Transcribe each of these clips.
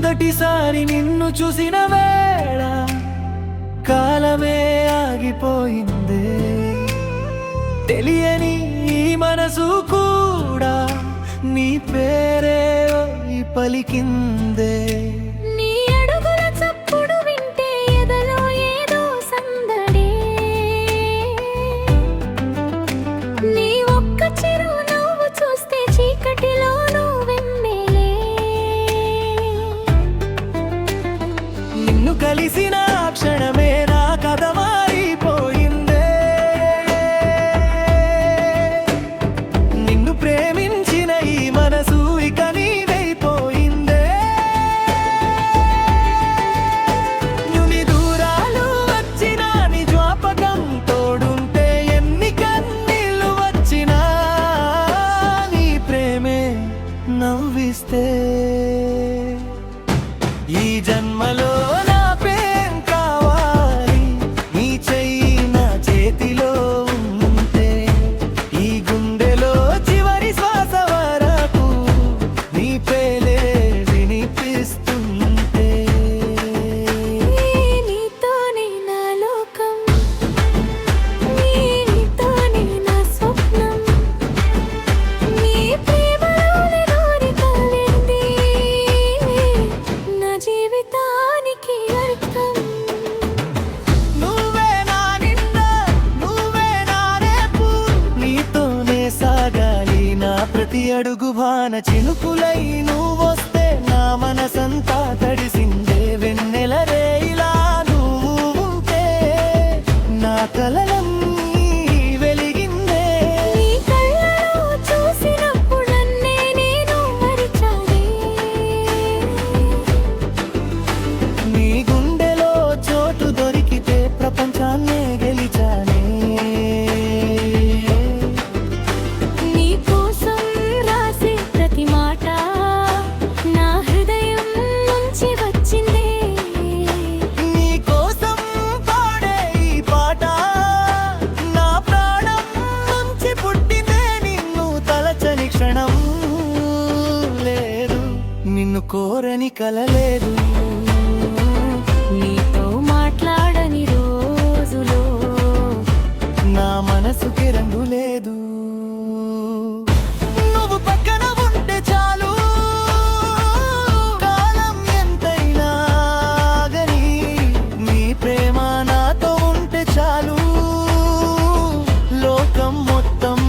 మొదటిసారి నిన్ను చూసిన వేళ కాలమే ఆగిపోయిందే, తెలియని ఈ మనసు కూడా నీ పేరే పలికిందే. నీ అడుగుల చప్పుడు వింటే ఎదలో ఏదో సందడే, నీ ఒక్క చిరునవ్వు చూస్తే చీకటిలోనూ వెన్నెలే. నిన్ను కలిసిన క్షణమే నా కథ మారిపోయిందే, నిన్ను ప్రేమించిన ఈ మనసు ఇక నీదైపోయిందే. నుని దూరాలు వచ్చినా నీ జ్ఞాపకం తోడుంటే, ఎన్ని కన్నీళ్ళు వచ్చినా నీ ప్రేమే నవ్విస్తే. ఈ జన్మలో నా ప్రేమ కావాలి, నీ చెయ్యి నా చేతిలో ఉంటే, ఈ గుండెలో చివరి శ్వాస వరకు నీ పేలే వినిపిస్తుంటే. నీతోనే నా లోకం, నీతోనే నా స్వప్నం, నీ ప్రేమలోని కోరికలేంది నా జీవితానికి అర్థం. నువ్వే నా నిన్న, నువ్వే నా రేపు, నీతోనే సాగాలి నా ప్రతి అడుగు. వాన చినుకులై నువ్వొస్తే నా మనసంతా తడిసిందే, వెన్నెల రేయిలా నువ్వు ఉంటే నా కలలన్నీ వెలిగిందే. నీ కళ్ళలో చూసినప్పుడన్నే నేను మరిచానే, నీ గుండెలో చోటు దొరికితే ప్రపంచాన్నే గెలిచానే. నీ కోసం రాసే ప్రతి మాట నా హృదయం నుంచి వచ్చిందే. నీ కోసం పాడే ఈ పాట నా ప్రాణం నుంచి పుట్టిందే, నిన్ను తలచని క్షణం లేదు, నిన్ను కోరని కలలేదు. నీతో మాట్లాడని రోజులో నా మనసుకి రంగు లేదు, నువ్వు పక్కన ఉంటే చాలు, కాలం ఎంతైనా ఆగని. నీ ప్రేమ నాతో ఉంటే చాలు, లోకం మొత్తం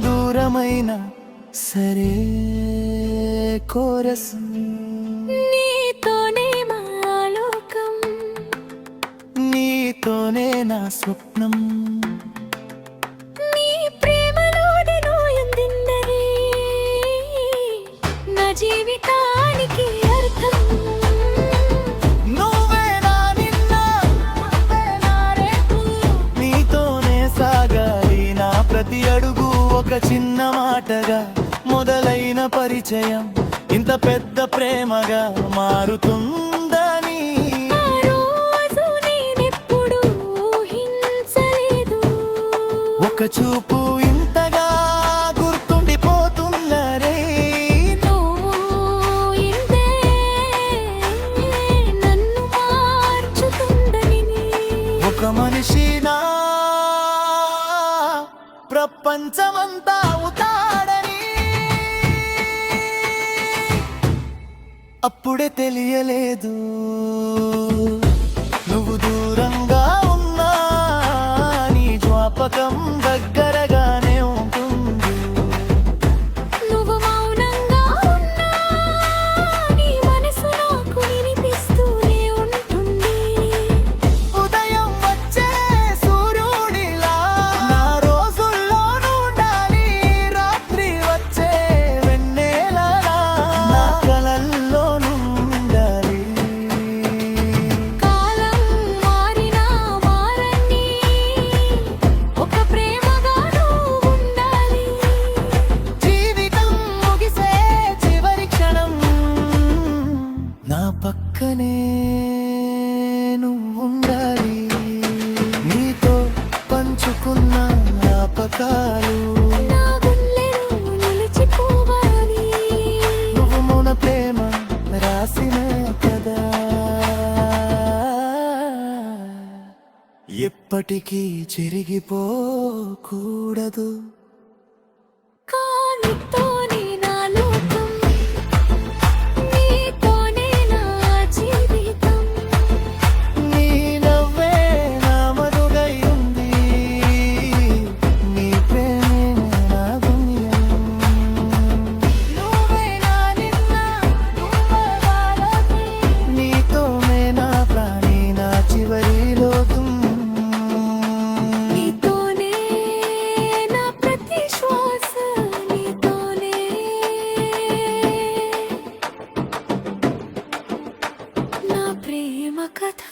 దూరమైన సరే. కోరస్ నీతోనే మా లోకం, నీతోనే నా స్వప్నం, నీ ప్రేమలోని నోయందిందరే నా జీవితానికి అర్థం. నువ్వే నా నిన్న, నువ్వే నా రేపు, నీతోనే సాగాలి నా ప్రతి అడుగు. ఒక చిన్న మాటగా మొదలైన పరిచయం ఇంత పెద్ద ప్రేమగా మారుతుందని ఆ రోజు నేనెప్పుడూ ఊహించలేదు. ఒక చూపు ఇంతగా గుర్తుండిపోతుందరే. నువ్వు ఇంతే నన్ను మార్చుతుందని, ఒక మనిషి నా ప్రపంచమంతా అవుతాడని అప్పుడే తెలియలేదు. నువ్వు దూరంగా ఉన్నా నీ జ్ఞాపకం దగ్గరగానే ఉంటుంది. నువ్వు మౌనంగా ఉన్నా నీ మనసు నాకు వినిపిస్తూనే ఉంటుంది. ఉదయం వచ్చే సూర్యుడిలా నా రోజుల్లోనూ ఉండాలి, రాత్రి వచ్చే వెన్నెలలా నా కలల్లోనూ ఉండాలి. కాలం మారినా మారని ఒక ప్రేమగా నువ్వు ఉండాలి. జీవితం ముగిసే చివరి క్షణం నా పక్కనే నువ్వు ఉండాలి. నీతో పంచుకున్న జ్ఞాపకాలు నా గుండెలో నిలిచిపోవాలి. నువ్వు మన ప్రేమ రాసిన ఎప్పటికీ చెరిగిపోకూడదు. కానితోనే నా లోకం, నీతోనే నా జీవితం. నీ నవ్వే నా మధురై ఉంది, నీ ప్రేమే నా గమ్యం. నువ్వే నా నిన్న, నువ్వే వారధి. నీతోనే నా ప్రాణి, నా చివరి లోకం. నీతోనే నా ప్రతి శ్వాస, నీతోనే నా ప్రేమ కథ.